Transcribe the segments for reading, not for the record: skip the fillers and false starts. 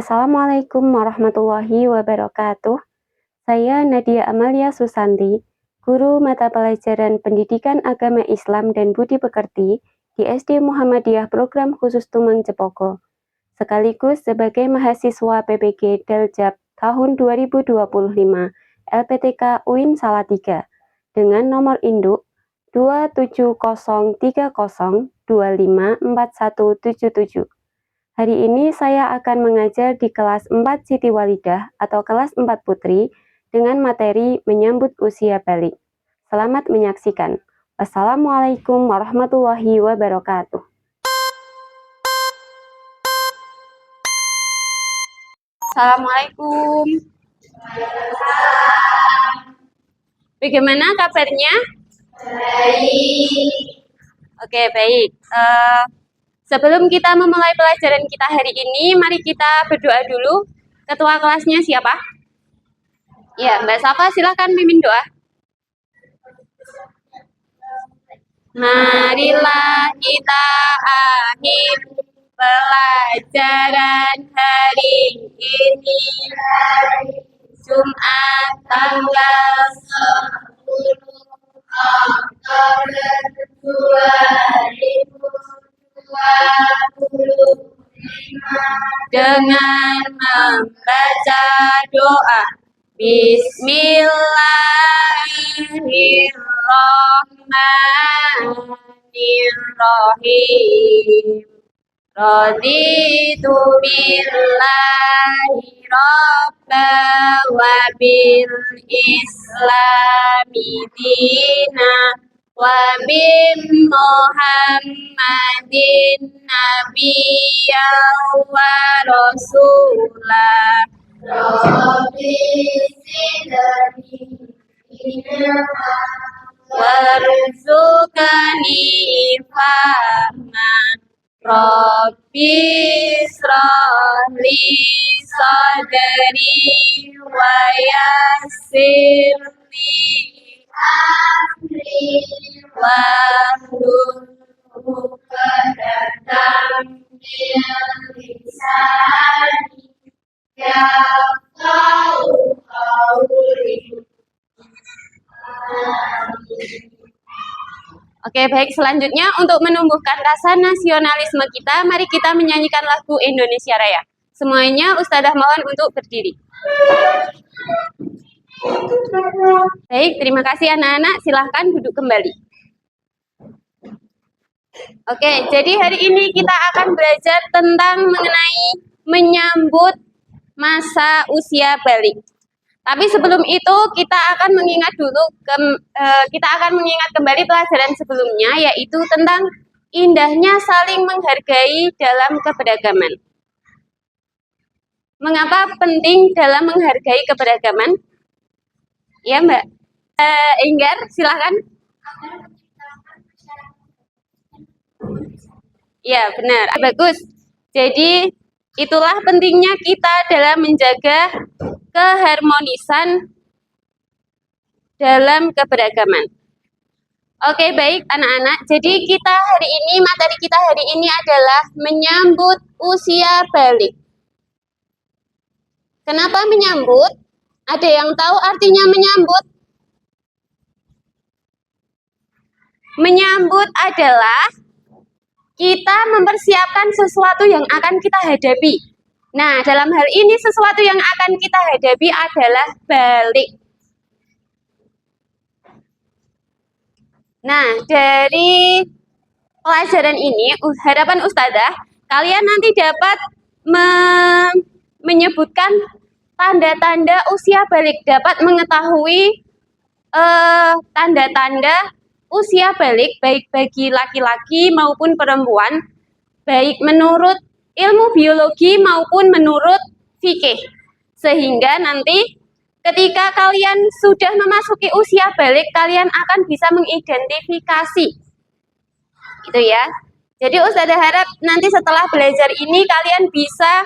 Assalamualaikum warahmatullahi wabarakatuh. Saya Nadia Amalia Susanti, guru mata pelajaran Pendidikan Agama Islam dan Budi Pekerti di SD Muhammadiyah Program Khusus Tumang Jepoko, sekaligus sebagai mahasiswa PPG Daljab tahun 2025 LPTK UIN Salatiga dengan nomor induk 27030254177. Hari ini saya akan mengajar di kelas 4 Siti Walidah atau kelas 4 Putri dengan materi menyambut usia balik. Selamat menyaksikan. Wassalamualaikum warahmatullahi wabarakatuh. Assalamualaikum. Bagaimana kabarnya? Baik. Oke, baik. Sebelum kita memulai pelajaran kita hari ini, mari kita berdoa dulu. Ketua kelasnya siapa? Ya, Mbak Safa, silakan pimpin doa. Marilah kita akhiri pelajaran hari ini, Jumat tanggal 10 Oktober 2025 dengan membaca doa. Bismillahirrahmanirrahim. Raditu billahi robba wa bil islami dina wa bin Muhammadin nabiyya wa rasulah. Rabbi zidni ilma warzuqni fahma. Rabbi shrahli sadri wa yassirli amri wahlul uqdatan min lisani yafqahu qawli. Oke, baik. Selanjutnya untuk menumbuhkan rasa nasionalisme kita, mari kita menyanyikan lagu Indonesia Raya. Semuanya Ustadzah mohon untuk berdiri. Baik, terima kasih anak-anak. Silahkan duduk kembali. Oke, jadi hari ini kita akan belajar tentang mengenai menyambut masa usia balik. Tapi sebelum itu kita akan mengingat dulu, kembali pelajaran sebelumnya, yaitu tentang indahnya saling menghargai dalam keberagaman. Mengapa penting dalam menghargai keberagaman? Ya Mbak Enggar, silahkan. Ya benar, bagus. Jadi itulah pentingnya kita dalam menjaga keharmonisan dalam keberagaman. Oke, baik anak-anak. Jadi materi kita hari ini adalah menyambut usia balik. Kenapa menyambut? Ada yang tahu artinya menyambut? Menyambut adalah kita mempersiapkan sesuatu yang akan kita hadapi. Nah, dalam hal ini sesuatu yang akan kita hadapi adalah balik. Nah, dari pelajaran ini, harapan Ustadzah, kalian nanti dapat menyebutkan tanda-tanda usia balik, dapat mengetahui tanda-tanda usia balik, baik bagi laki-laki maupun perempuan, baik menurut ilmu biologi maupun menurut fikih. Sehingga nanti ketika kalian sudah memasuki usia balik, kalian akan bisa mengidentifikasi. Gitu ya. Jadi Ustadzah harap nanti setelah belajar ini kalian bisa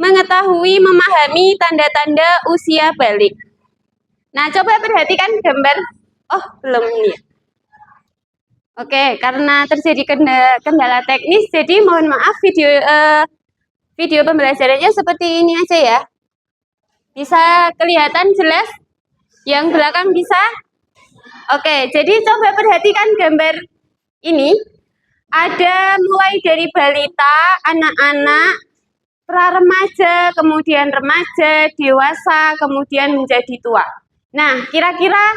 mengetahui, memahami tanda-tanda usia balik. Nah, coba perhatikan gambar. Oh, belum ini. Oke, karena terjadi kendala teknis, jadi mohon maaf video pembelajarannya seperti ini aja ya. Bisa kelihatan jelas? Yang belakang bisa? Oke, jadi coba perhatikan gambar ini. Ada mulai dari balita, anak-anak, pra-remaja, kemudian remaja, dewasa, kemudian menjadi tua. Nah, kira-kira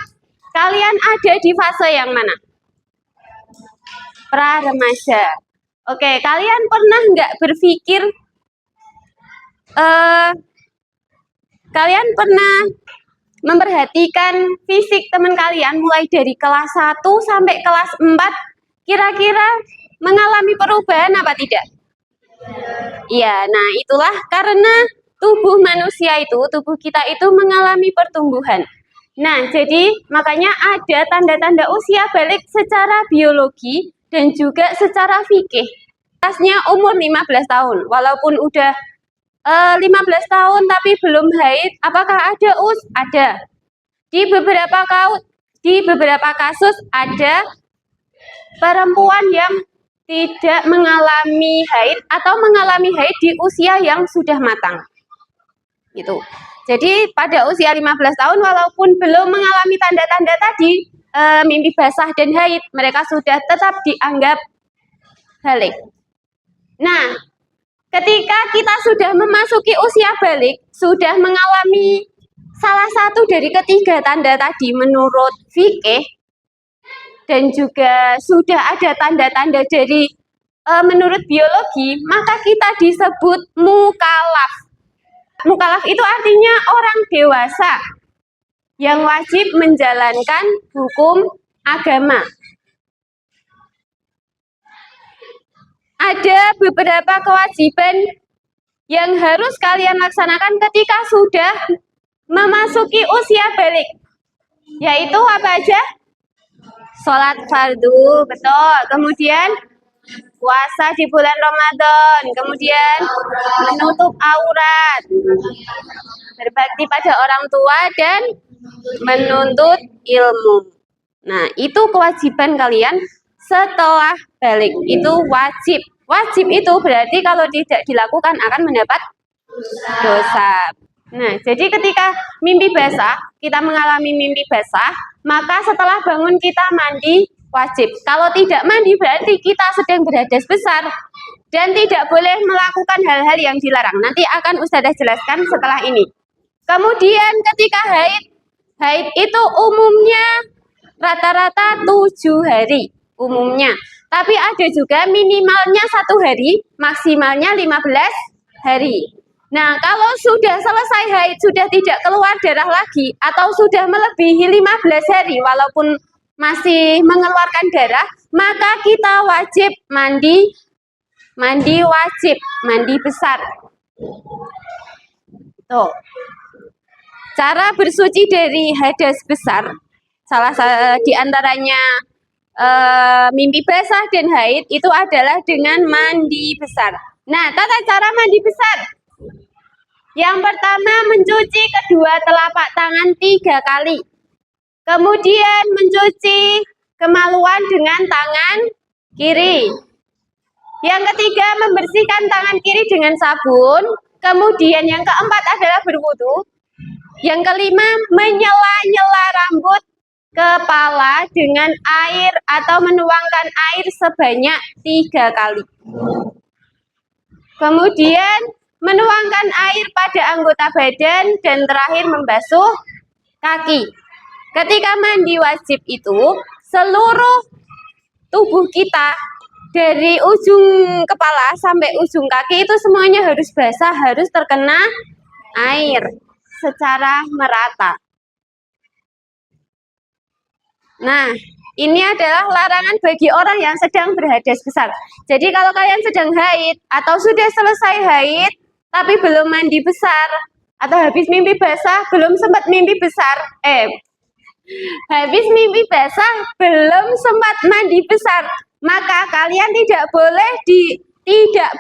kalian ada di fase yang mana? Pra-remaja. Oke, kalian pernah nggak berpikir, kalian pernah memperhatikan fisik teman kalian mulai dari kelas 1 sampai kelas 4, kira-kira mengalami perubahan apa tidak? Iya, nah itulah karena tubuh manusia itu, tubuh kita itu mengalami pertumbuhan. Nah, jadi makanya ada tanda-tanda usia balik secara biologi dan juga secara fikih. Batasnya umur 15 tahun, walaupun udah 15 tahun tapi belum haid, apakah ada us? Ada. Di beberapa kasus ada perempuan yang tidak mengalami haid atau mengalami haid di usia yang sudah matang. Gitu. Jadi pada usia 15 tahun walaupun belum mengalami tanda-tanda tadi, mimpi basah dan haid, mereka sudah tetap dianggap balik. Nah, ketika kita sudah memasuki usia balik, sudah mengalami salah satu dari ketiga tanda tadi menurut fikih, dan juga sudah ada tanda-tanda dari menurut biologi, maka kita disebut mukallaf. Mukallaf itu artinya orang dewasa yang wajib menjalankan hukum agama. Ada beberapa kewajiban yang harus kalian laksanakan ketika sudah memasuki usia balik. Yaitu apa aja? Sholat fardu, betul. Kemudian puasa di bulan Ramadan. Kemudian menutup aurat. Berbakti pada orang tua dan menuntut ilmu. Nah, itu kewajiban kalian setelah balik. Itu wajib. Wajib itu berarti kalau tidak dilakukan akan mendapat dosa. Nah, jadi ketika mimpi basah, kita mengalami mimpi basah, maka setelah bangun kita mandi wajib. Kalau tidak mandi berarti kita sedang berhadas besar dan tidak boleh melakukan hal-hal yang dilarang. Nanti akan Ustazah jelaskan setelah ini. Kemudian ketika haid itu umumnya rata-rata 7 hari umumnya. Tapi ada juga minimalnya 1 hari, maksimalnya 15 hari. Nah, kalau sudah selesai haid, sudah tidak keluar darah lagi, atau sudah melebihi 15 hari, walaupun masih mengeluarkan darah, maka kita wajib mandi wajib, mandi besar. Tuh. Cara bersuci dari hadas besar, salah satu diantaranya mimpi basah dan haid itu adalah dengan mandi besar. Nah, tata cara mandi besar. Yang pertama, mencuci kedua telapak tangan 3 kali. Kemudian mencuci kemaluan dengan tangan kiri. Yang ketiga, membersihkan tangan kiri dengan sabun. Kemudian yang keempat adalah berwudu. Yang kelima, menyela-nyela rambut kepala dengan air atau menuangkan air sebanyak 3 kali. Kemudian menuangkan air pada anggota badan dan terakhir membasuh kaki. Ketika mandi wajib itu seluruh tubuh kita dari ujung kepala sampai ujung kaki itu semuanya harus basah, harus terkena air secara merata. Nah, ini adalah larangan bagi orang yang sedang berhadas besar. Jadi kalau kalian sedang haid atau sudah selesai haid tapi belum mandi besar atau habis mimpi basah belum sempat mimpi besar, habis mimpi basah belum sempat mandi besar, maka kalian tidak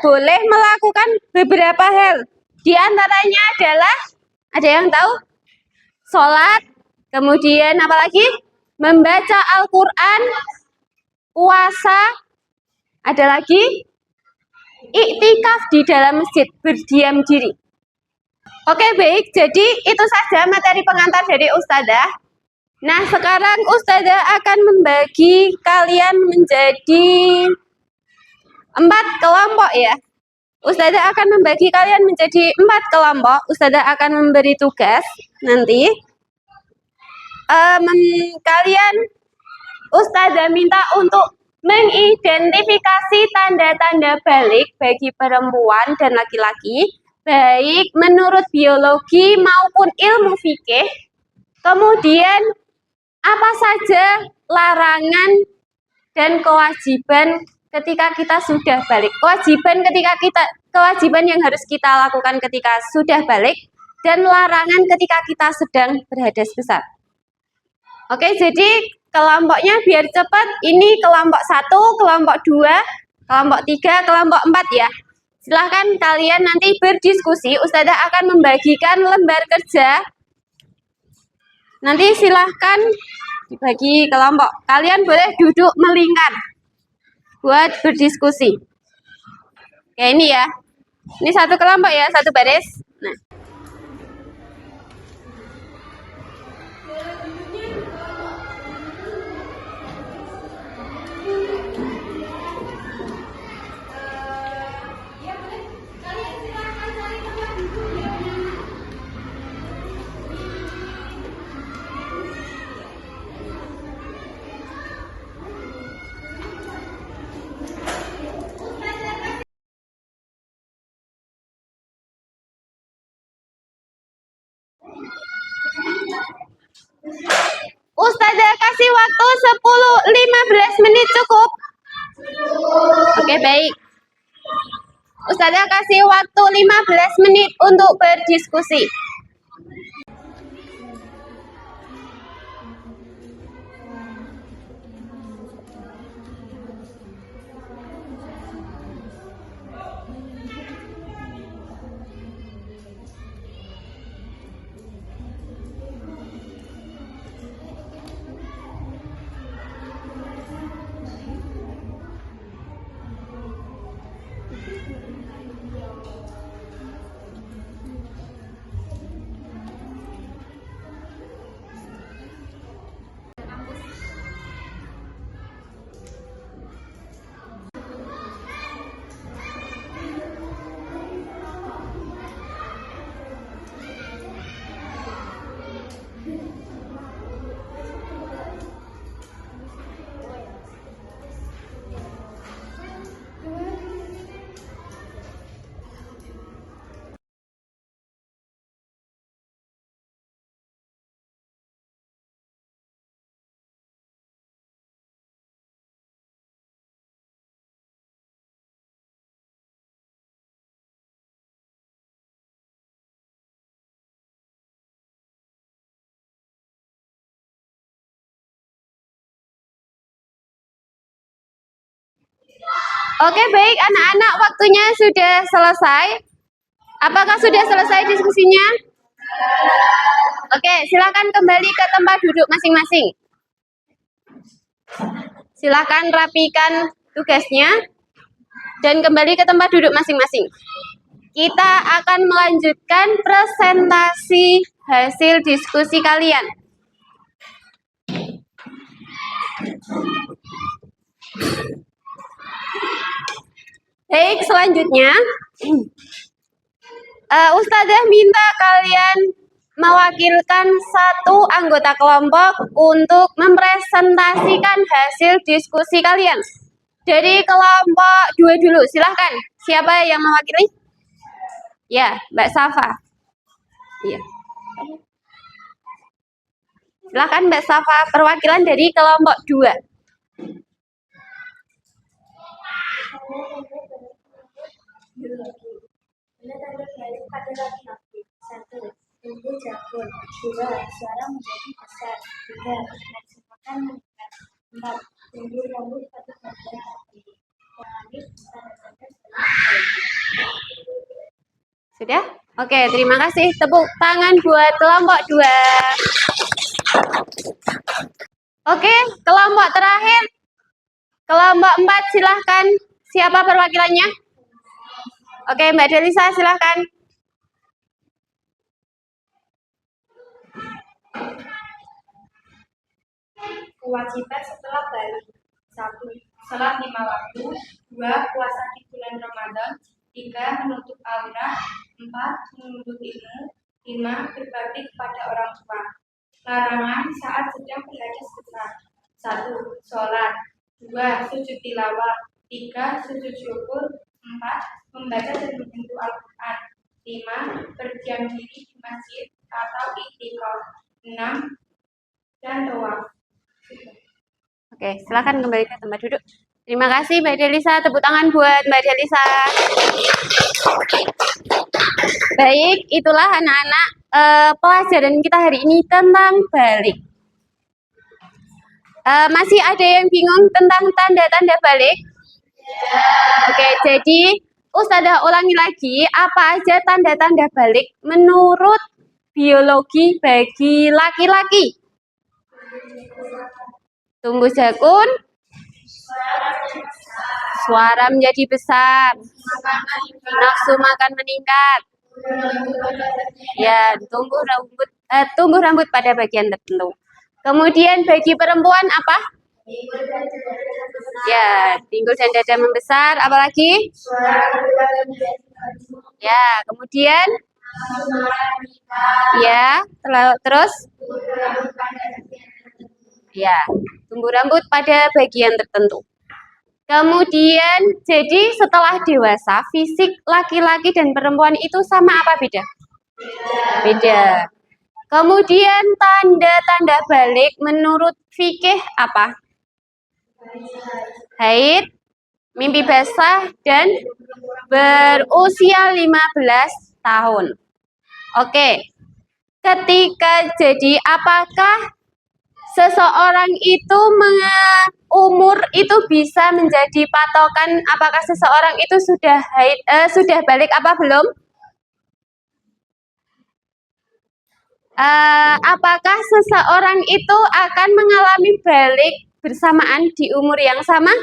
boleh melakukan beberapa hal. Di antaranya adalah, ada yang tahu? Sholat, kemudian apa lagi? Membaca Al-Quran, puasa, ada lagi? iktikaf di dalam masjid, berdiam diri. Oke, baik. Jadi itu saja materi pengantar dari Ustadzah. Nah, sekarang Ustadzah akan membagi kalian menjadi 4 kelompok ya. Ustadzah akan membagi kalian menjadi 4 kelompok. Ustadzah akan memberi tugas nanti. Kalian Ustadzah minta untuk mengidentifikasi tanda-tanda balik bagi perempuan dan laki-laki, baik menurut biologi maupun ilmu fikih. Kemudian apa saja larangan dan kewajiban ketika kita sudah balik. Kewajiban yang harus kita lakukan ketika sudah balik dan larangan ketika kita sedang berhadas besar. Oke, jadi kelompoknya biar cepat. Ini kelompok 1, kelompok 2, kelompok 3, kelompok 4 ya. Silahkan kalian nanti berdiskusi. Ustadzah akan membagikan lembar kerja. Nanti silahkan dibagi kelompok. Kalian boleh duduk melingkar buat berdiskusi. Ya ini ya. Ini satu kelompok ya, satu baris. Nah. Ustadzah kasih waktu 10-15 menit cukup? Oke, baik. Ustadzah kasih waktu 15 menit untuk berdiskusi. Oke, baik anak-anak, waktunya sudah selesai. Apakah sudah selesai diskusinya? Oke, silakan kembali ke tempat duduk masing-masing. Silakan rapikan tugasnya dan kembali ke tempat duduk masing-masing. Kita akan melanjutkan presentasi hasil diskusi kalian. Baik, selanjutnya Ustadzah minta kalian mewakilkan satu anggota kelompok untuk mempresentasikan hasil diskusi kalian. Dari kelompok 2 dulu, silahkan. Siapa yang mewakili? Ya, Mbak Safa. Iya. Silahkan Mbak Safa, perwakilan dari kelompok 2. Tanda balik pada laki-laki. 1. Tumbuh jabur. 2. Suara menjadi besar. 3. Nafsu makan meningkat. 4. Tumbuh rambut pada bagian kaki. Langit tanda-tanda Sudah? Oke, terima kasih. Tepuk tangan buat kelompok 2. Oke, kelompok terakhir. Kelompok 4, silahkan. Siapa perwakilannya? Oke, Mbak Delisa silahkan. Kewajiban setelah balik. 1. Sholat 5 waktu. 2. Puasa di bulan Ramadan. 3. Menutup aurat. 4. Menuntut ilmu. 5. Berbakti kepada orang tua. Larangan saat sedang berhadas besar. 1. Sholat. 2. Sujud tilawah. 3. Sujud syukur. 4. Membaca dan menyentuh Al-Quran. 5. Berdiam diri di masjid atau iktikaf. 6. Dan tawaf. Oke, silakan kembali ke tempat duduk. Terima kasih Mbak Delisa. Tepuk tangan buat Mbak Delisa. Baik, itulah anak-anak pelajaran kita hari ini tentang balik. Masih ada yang bingung tentang tanda-tanda balik? Oke, jadi Ustazah ulangi lagi, apa aja tanda-tanda balik menurut biologi bagi laki-laki? Tumbuh jakun, suara menjadi besar, nafsu makan meningkat, ya tumbuh rambut pada bagian tertentu. Kemudian bagi perempuan apa? Ya, pinggul dan dada membesar. Apalagi? Ya, kemudian? Ya, terus? Ya, tumbuh rambut pada bagian tertentu. Kemudian, jadi setelah dewasa, fisik laki-laki dan perempuan itu sama apa beda? Beda. Kemudian tanda-tanda balik menurut fikih apa? Haid, mimpi basah, dan berusia 15 tahun. Oke, ketika jadi apakah seseorang itu umur itu bisa menjadi patokan apakah seseorang itu sudah haid, sudah balik apa belum? Apakah seseorang itu akan mengalami balik bersamaan di umur yang sama?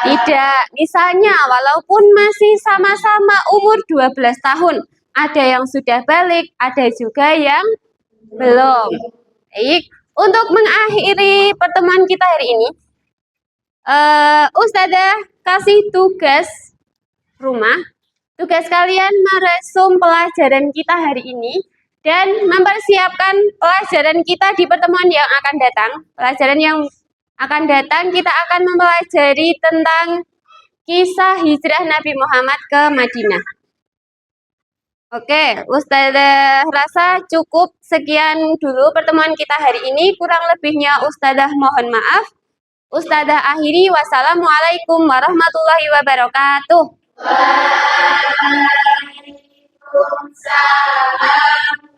Tidak. Misalnya, walaupun masih sama-sama umur 12 tahun, ada yang sudah balik, ada juga yang belum. Baik, untuk mengakhiri pertemuan kita hari ini, Ustazah kasih tugas rumah. Tugas kalian meresum pelajaran kita hari ini dan mempersiapkan pelajaran kita di pertemuan yang akan datang. Pelajaran yang akan datang kita akan mempelajari tentang kisah hijrah Nabi Muhammad ke Madinah. Oke, Ustazah rasa cukup sekian dulu pertemuan kita hari ini. Kurang lebihnya Ustazah mohon maaf. Ustazah akhiri, wassalamualaikum warahmatullahi wabarakatuh. Waalaikumsalam.